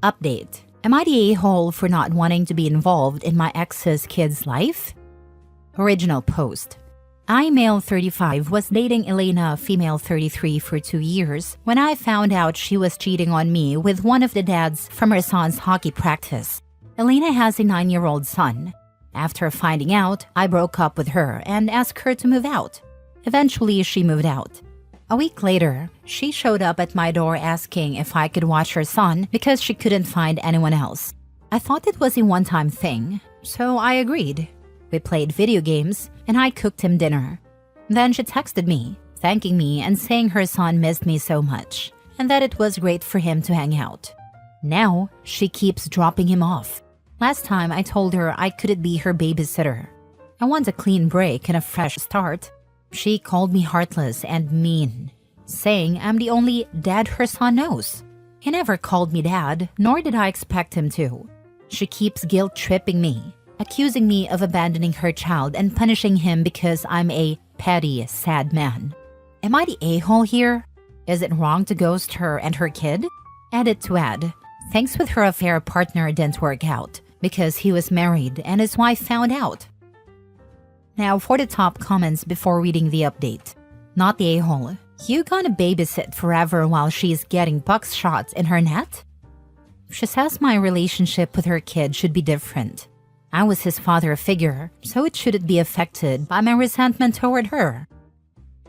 Update. Am I the a-hole for not wanting to be involved in my ex's kid's life? Original post. I, male 35, was dating Elena, female 33, for 2 years when I found out she was cheating on me with one of the dads from her son's hockey practice. Elena has a 9-year-old son. After finding out, I broke up with her and asked her to move out. Eventually, she moved out. A week later, she showed up at my door asking if I could watch her son because she couldn't find anyone else. I thought it was a one-time thing, so I agreed. We played video games, and I cooked him dinner. Then she texted me, thanking me and saying her son missed me so much, and that it was great for him to hang out. Now, she keeps dropping him off. Last time I told her I couldn't be her babysitter. I want a clean break and a fresh start. She called me heartless and mean, saying I'm the only dad her son knows. He never called me dad, nor did I expect him to. She keeps guilt-tripping me, accusing me of abandoning her child and punishing him because I'm a petty, sad man. Am I the a-hole here? Is it wrong to ghost her and her kid? Edit to add, thanks with her affair partner didn't work out because he was married and his wife found out. Now for the top comments before reading the update. Not the a-hole. You gonna babysit forever while she's getting puck shots in her net? She says my relationship with her kid should be different. I was his father figure, so it shouldn't be affected by my resentment toward her.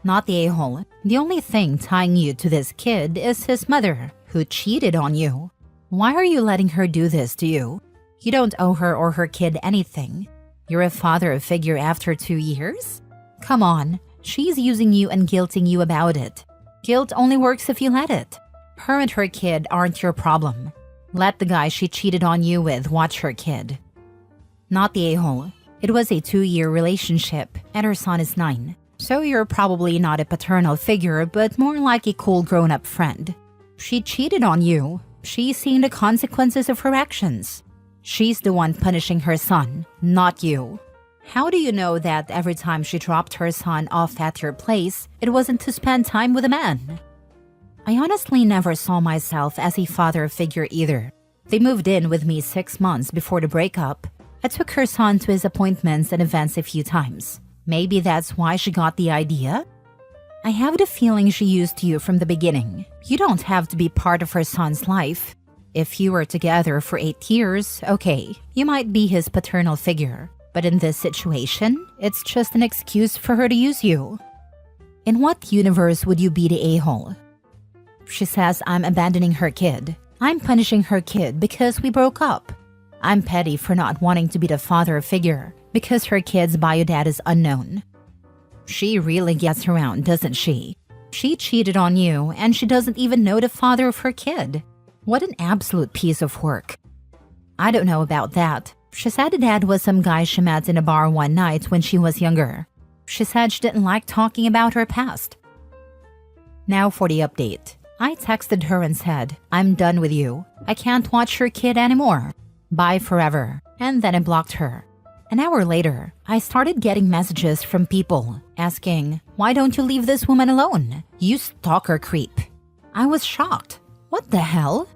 Not the a-hole. The only thing tying you to this kid is his mother, who cheated on you. Why are you letting her do this to you? You don't owe her or her kid anything. You're a father figure after 2 years? Come on, she's using you and guilting you about it. Guilt only works if you let it. Her and her kid aren't your problem. Let the guy she cheated on you with watch her kid. Not the a-hole. It was a 2-year relationship, and her son is 9. So you're probably not a paternal figure, but more like a cool grown-up friend. She cheated on you. She's seeing the consequences of her actions. She's the one punishing her son, not you. How do you know that every time she dropped her son off at your place, it wasn't to spend time with a man? I honestly never saw myself as a father figure either. They moved in with me 6 months before the breakup. I took her son to his appointments and events a few times. Maybe that's why she got the idea? I have the feeling she used you from the beginning. You don't have to be part of her son's life. If you were together for 8 years, okay, you might be his paternal figure. But in this situation, it's just an excuse for her to use you. In what universe would you be the a-hole? She says I'm abandoning her kid. I'm punishing her kid because we broke up. I'm petty for not wanting to be the father figure because her kid's bio dad is unknown. She really gets around, doesn't she? She cheated on you and she doesn't even know the father of her kid. What an absolute piece of work. I don't know about that. She said the dad was some guy she met in a bar one night when she was younger. She said she didn't like talking about her past. Now for the update. I texted her and said, I'm done with you. I can't watch your kid anymore. Bye forever. And then I blocked her. An hour later, I started getting messages from people asking, why don't you leave this woman alone? You stalker creep. I was shocked. What the hell?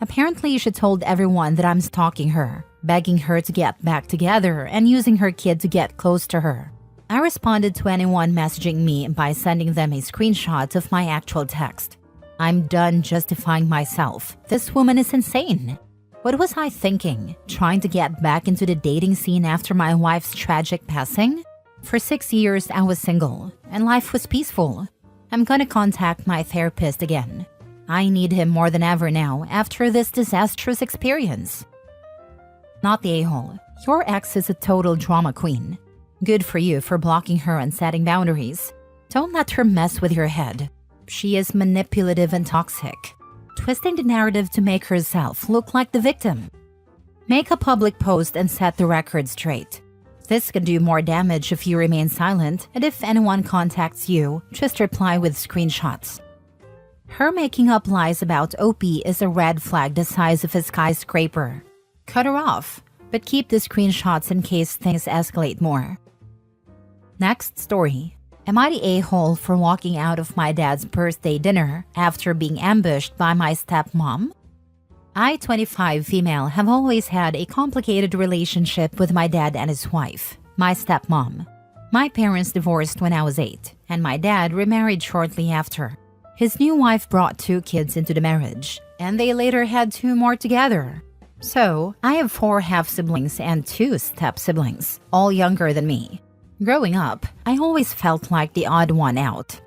Apparently, she told everyone that I'm stalking her, begging her to get back together and using her kid to get close to her. I responded to anyone messaging me by sending them a screenshot of my actual text. I'm done justifying myself. This woman is insane. What was I thinking? Trying to get back into the dating scene after my wife's tragic passing? For 6 years, I was single, and life was peaceful. I'm gonna contact my therapist again. I need him more than ever now after this disastrous experience. Not the a-hole. Your ex is a total drama queen. Good for you for blocking her and setting boundaries. Don't let her mess with your head. She is manipulative and toxic, twisting the narrative to make herself look like the victim. Make a public post and set the record straight. This can do more damage if you remain silent, and if anyone contacts you, just reply with screenshots. Her making up lies about OP is a red flag the size of a skyscraper. Cut her off, but keep the screenshots in case things escalate more. Next story. Am I the a-hole for walking out of my dad's birthday dinner after being ambushed by my stepmom? I, 25 female, have always had a complicated relationship with my dad and his wife, my stepmom. My parents divorced when I was 8, and my dad remarried shortly after. His new wife brought 2 kids into the marriage, and they later had 2 more together. So, I have 4 half-siblings and 2 step-siblings, all younger than me. Growing up, I always felt like the odd one out.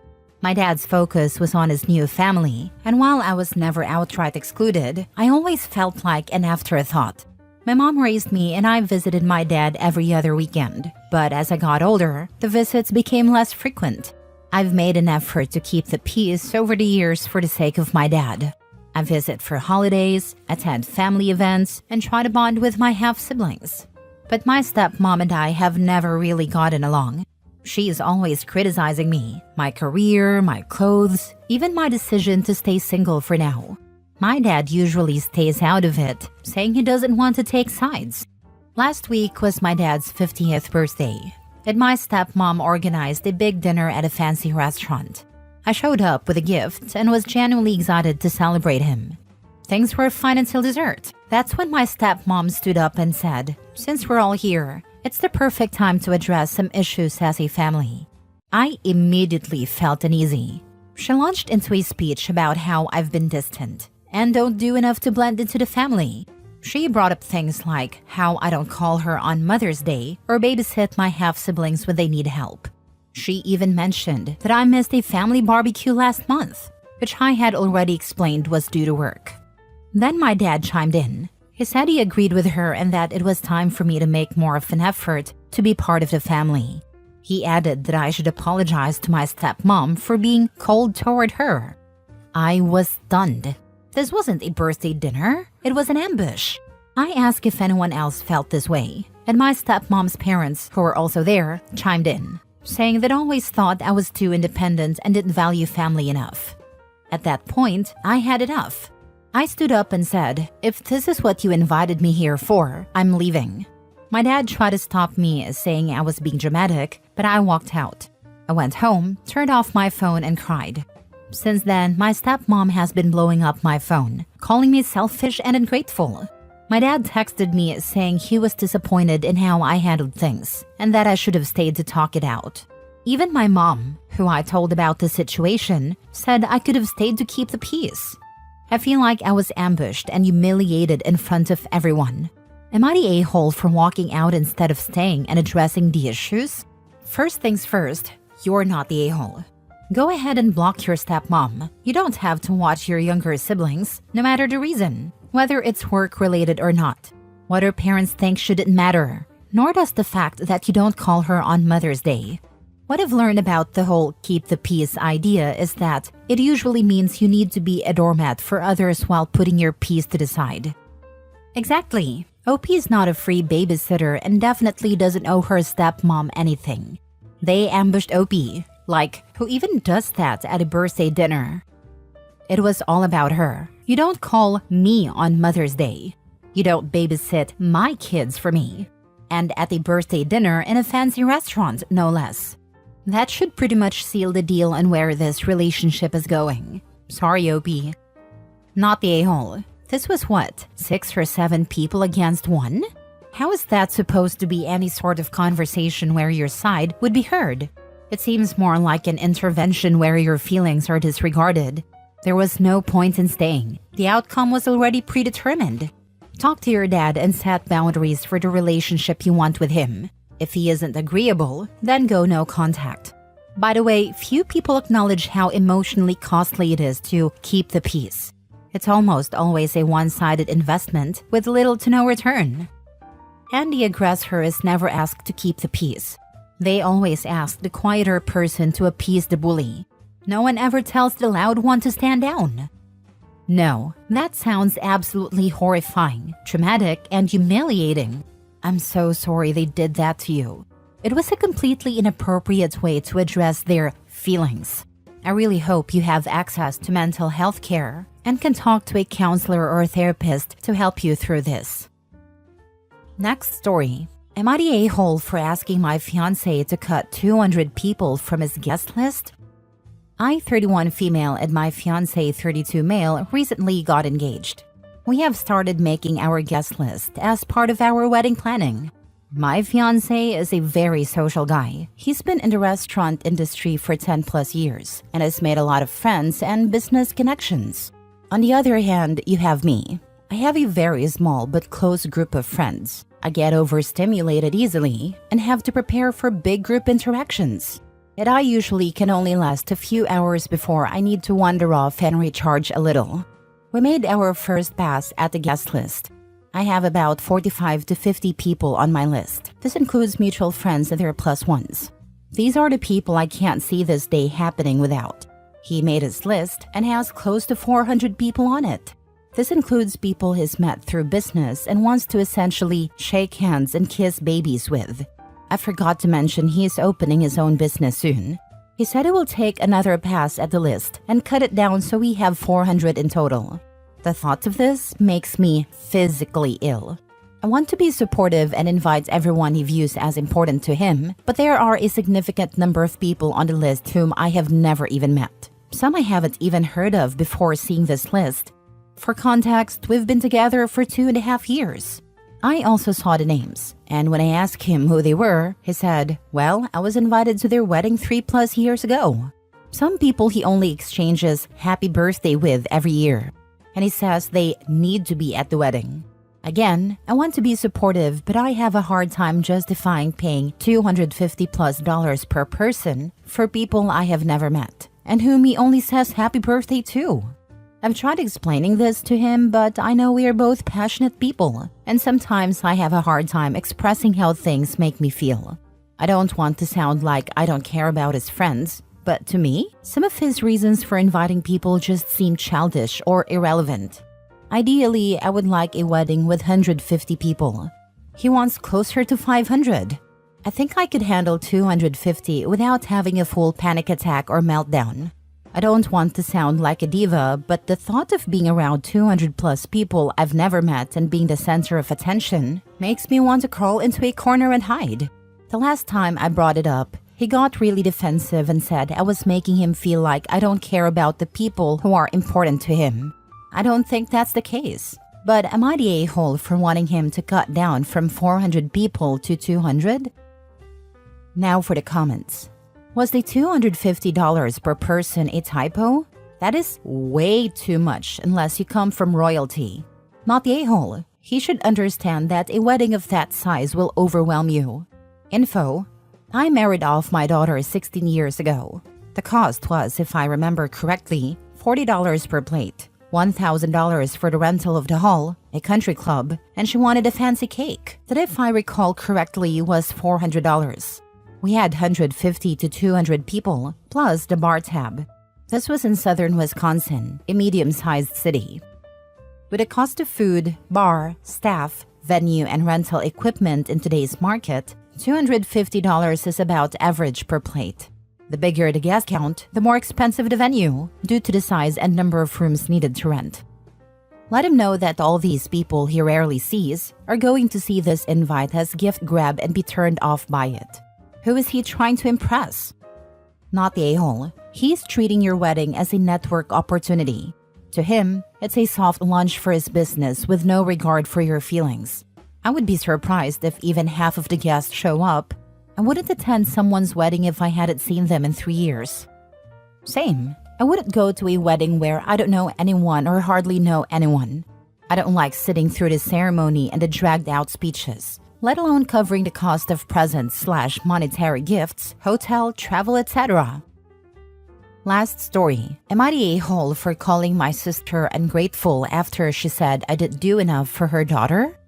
My dad's focus was on his new family, and while I was never outright excluded, I always felt like an afterthought. My mom raised me and I visited my dad every other weekend, but as I got older, the visits became less frequent. I've made an effort to keep the peace over the years for the sake of my dad. I visit for holidays, attend family events, and try to bond with my half-siblings. But my stepmom and I have never really gotten along. She is always criticizing me, my career, my clothes, even my decision to stay single for now. My dad usually stays out of it, saying he doesn't want to take sides. Last week was my dad's 50th birthday, and my stepmom organized a big dinner at a fancy restaurant. I showed up with a gift and was genuinely excited to celebrate him. Things were fine until dessert. That's when my stepmom stood up and said, "Since we're all here, it's the perfect time to address some issues as a family." I immediately felt uneasy. She launched into a speech about how I've been distant and don't do enough to blend into the family. She brought up things like how I don't call her on Mother's Day or babysit my half-siblings when they need help. She even mentioned that I missed a family barbecue last month, which I had already explained was due to work. Then my dad chimed in. He said he agreed with her and that it was time for me to make more of an effort to be part of the family. He added that I should apologize to my stepmom for being cold toward her. I was stunned. This wasn't a birthday dinner, it was an ambush. I asked if anyone else felt this way, and my stepmom's parents, who were also there, chimed in, saying they'd always thought I was too independent and didn't value family enough. At that point, I had enough. I stood up and said, "If this is what you invited me here for, I'm leaving." My dad tried to stop me, saying I was being dramatic, but I walked out. I went home, turned off my phone, and cried. Since then, my stepmom has been blowing up my phone, calling me selfish and ungrateful. My dad texted me saying he was disappointed in how I handled things, and that I should have stayed to talk it out. Even my mom, who I told about the situation, said I could have stayed to keep the peace. I feel like I was ambushed and humiliated in front of everyone. Am I the a-hole for walking out instead of staying and addressing the issues? First things first, you're not the a-hole. Go ahead and block your stepmom. You don't have to watch your younger siblings, no matter the reason, whether it's work-related or not. What her parents think shouldn't matter, nor does the fact that you don't call her on Mother's Day. What I've learned about the whole keep the peace idea is that it usually means you need to be a doormat for others while putting your peace to the side. Exactly. OP is not a free babysitter and definitely doesn't owe her stepmom anything. They ambushed OP. Like, who even does that at a birthday dinner? It was all about her. You don't call me on Mother's Day. You don't babysit my kids for me. And at a birthday dinner in a fancy restaurant, no less. That should pretty much seal the deal on where this relationship is going. Sorry, OP. Not the a-hole. This was what, 6 or 7 people against 1? How is that supposed to be any sort of conversation where your side would be heard? It seems more like an intervention where your feelings are disregarded. There was no point in staying. The outcome was already predetermined. Talk to your dad and set boundaries for the relationship you want with him. If he isn't agreeable, then go no contact. By the way, few people acknowledge how emotionally costly it is to keep the peace. It's almost always a one-sided investment with little to no return. And the aggressor is never asked to keep the peace. They always ask the quieter person to appease the bully. No one ever tells the loud one to stand down. No, that sounds absolutely horrifying, traumatic, and humiliating. I'm so sorry they did that to you. It was a completely inappropriate way to address their feelings. I really hope you have access to mental health care and can talk to a counselor or a therapist to help you through this. Next story. Am I the a-hole for asking my fiancé to cut 200 people from his guest list? I, 31 female, and my fiancé, 32 male, recently got engaged. We have started making our guest list as part of our wedding planning. My fiancé is a very social guy. He's been in the restaurant industry for 10 plus years and has made a lot of friends and business connections. On the other hand, you have me. I have a very small but close group of friends. I get overstimulated easily and have to prepare for big group interactions. And I usually can only last a few hours before I need to wander off and recharge a little. We made our first pass at the guest list. I have about 45 to 50 people on my list. This includes mutual friends and their plus ones. These are the people I can't see this day happening without. He made his list and has close to 400 people on it. This includes people he's met through business and wants to essentially shake hands and kiss babies with. I forgot to mention he is opening his own business soon. He said he will take another pass at the list and cut it down so we have 400 in total. The thought of this makes me physically ill. I want to be supportive and invite everyone he views as important to him, but there are a significant number of people on the list whom I have never even met. Some I haven't even heard of before seeing this list. For context, we've been together for 2.5 years. I also saw the names, and when I asked him who they were, he said, well, I was invited to their wedding 3+ years ago. Some people he only exchanges happy birthday with every year, and he says they need to be at the wedding. Again, I want to be supportive, but I have a hard time justifying paying $250+ per person for people I have never met, and whom he only says happy birthday to. I've tried explaining this to him, but I know we are both passionate people, and sometimes I have a hard time expressing how things make me feel. I don't want to sound like I don't care about his friends, but to me, some of his reasons for inviting people just seem childish or irrelevant. Ideally, I would like a wedding with 150 people. He wants closer to 500. I think I could handle 250 without having a full panic attack or meltdown. I don't want to sound like a diva, but the thought of being around 200+ people I've never met and being the center of attention makes me want to crawl into a corner and hide. The last time I brought it up, he got really defensive and said I was making him feel like I don't care about the people who are important to him. I don't think that's the case. But am I the a-hole for wanting him to cut down from 400 people to 200? Now for the comments. Was the $250 per person a typo? That is way too much unless you come from royalty. Not the a-hole. He should understand that a wedding of that size will overwhelm you. Info: I married off my daughter 16 years ago. The cost was, if I remember correctly, $40 per plate, $1,000 for the rental of the hall, a country club, and she wanted a fancy cake that, if I recall correctly, was $400. We had 150 to 200 people, plus the bar tab. This was in southern Wisconsin, a medium-sized city. With the cost of food, bar, staff, venue, and rental equipment in today's market, $250 is about average per plate. The bigger the guest count, the more expensive the venue, due to the size and number of rooms needed to rent. Let him know that all these people he rarely sees are going to see this invite as gift grab and be turned off by it. Who is he trying to impress? Not the a-hole. He's treating your wedding as a network opportunity. To him, it's a soft lunch for his business with no regard for your feelings. I would be surprised if even half of the guests show up. I wouldn't attend someone's wedding if I hadn't seen them in 3 years. Same. I wouldn't go to a wedding where I don't know anyone or hardly know anyone. I don't like sitting through the ceremony and the dragged-out speeches, let alone covering the cost of presents/monetary gifts, hotel, travel, etc. Last story. Am I the a-hole for calling my sister ungrateful after she said I didn't do enough for her daughter?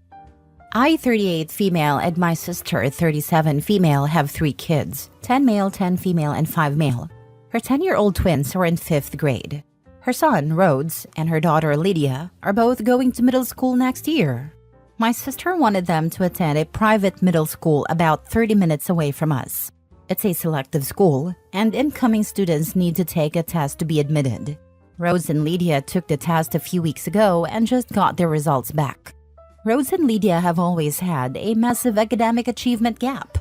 I, 38 female, and my sister, 37 female, have 3 kids, 10 male, 10 female, and 5 male. Her 10-year-old twins are in 5th grade. Her son, Rhodes, and her daughter, Lydia, are both going to middle school next year. My sister wanted them to attend a private middle school about 30 minutes away from us. It's a selective school, and incoming students need to take a test to be admitted. Rhodes and Lydia took the test a few weeks ago and just got their results back. Rhodes and Lydia have always had a massive academic achievement gap.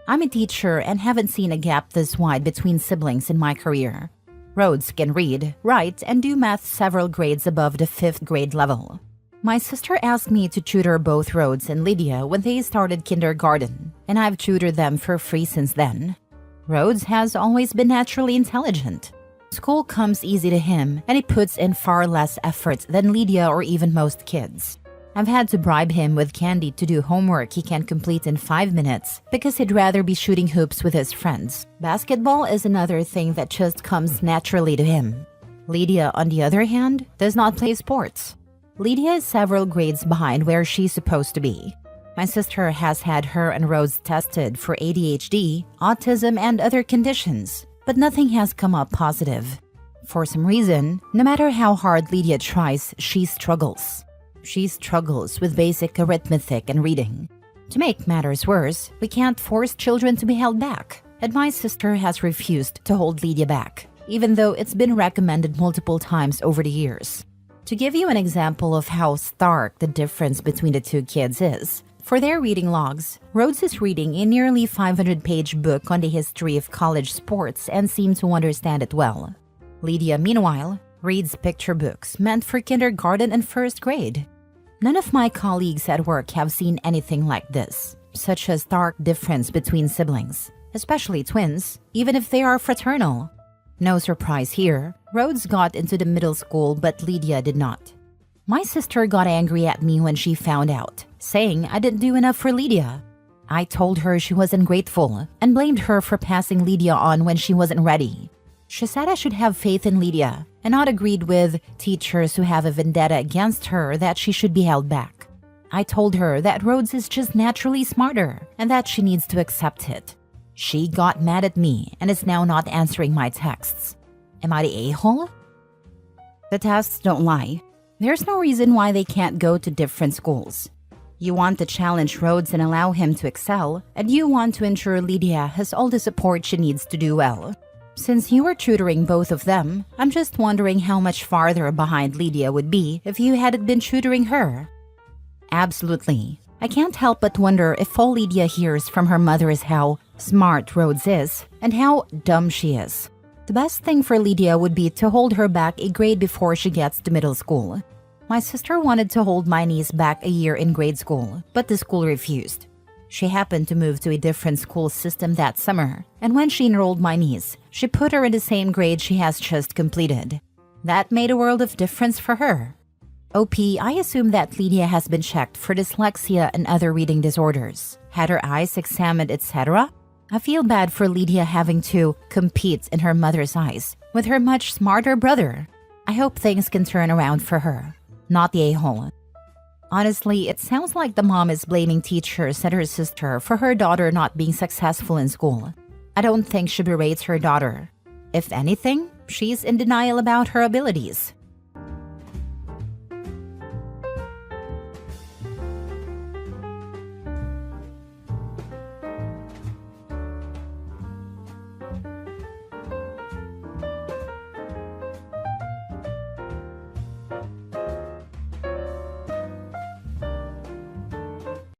I'm a teacher and haven't seen a gap this wide between siblings in my career. Rhodes can read, write, and do math several grades above the 5th grade level. My sister asked me to tutor both Rhodes and Lydia when they started kindergarten, and I've tutored them for free since then. Rhodes has always been naturally intelligent. School comes easy to him, and he puts in far less effort than Lydia or even most kids. I've had to bribe him with candy to do homework he can complete in 5 minutes because he'd rather be shooting hoops with his friends. Basketball is another thing that just comes naturally to him. Lydia, on the other hand, does not play sports. Lydia is several grades behind where she's supposed to be. My sister has had her and Rose tested for ADHD, autism, and other conditions, but nothing has come up positive. For some reason, no matter how hard Lydia tries, she struggles. She struggles with basic arithmetic and reading. To make matters worse, we can't force children to be held back, and my sister has refused to hold Lydia back, even though it's been recommended multiple times over the years. To give you an example of how stark the difference between the two kids is, for their reading logs, Rhodes is reading a nearly 500-page book on the history of college sports and seems to understand it well. Lydia, meanwhile, reads picture books meant for kindergarten and first grade. None of my colleagues at work have seen anything like this, such a stark difference between siblings, especially twins, even if they are fraternal. No surprise here, Rhodes got into the middle school but Lydia did not. My sister got angry at me when she found out, saying I didn't do enough for Lydia. I told her she was ungrateful and blamed her for passing Lydia on when she wasn't ready. She said I should have faith in Lydia and not agreed with teachers who have a vendetta against her that she should be held back. I told her that Rhodes is just naturally smarter and that she needs to accept it. She got mad at me and is now not answering my texts. Am I the a-hole? The tests don't lie. There's no reason why they can't go to different schools. You want to challenge Rhodes and allow him to excel, and you want to ensure Lydia has all the support she needs to do well. Since you were tutoring both of them, I'm just wondering how much farther behind Lydia would be if you hadn't been tutoring her. Absolutely. I can't help but wonder if all Lydia hears from her mother is how smart Rhodes is and how dumb she is. The best thing for Lydia would be to hold her back a grade before she gets to middle school. My sister wanted to hold my niece back a year in grade school, but the school refused. She happened to move to a different school system that summer, and when she enrolled my niece, she put her in the same grade she has just completed. That made a world of difference for her. OP, I assume that Lydia has been checked for dyslexia and other reading disorders, had her eyes examined, etc. I feel bad for Lydia having to compete in her mother's eyes with her much smarter brother. I hope things can turn around for her, not the a-hole. Honestly, it sounds like the mom is blaming teachers and her sister for her daughter not being successful in school. I don't think she berates her daughter. If anything, she's in denial about her abilities.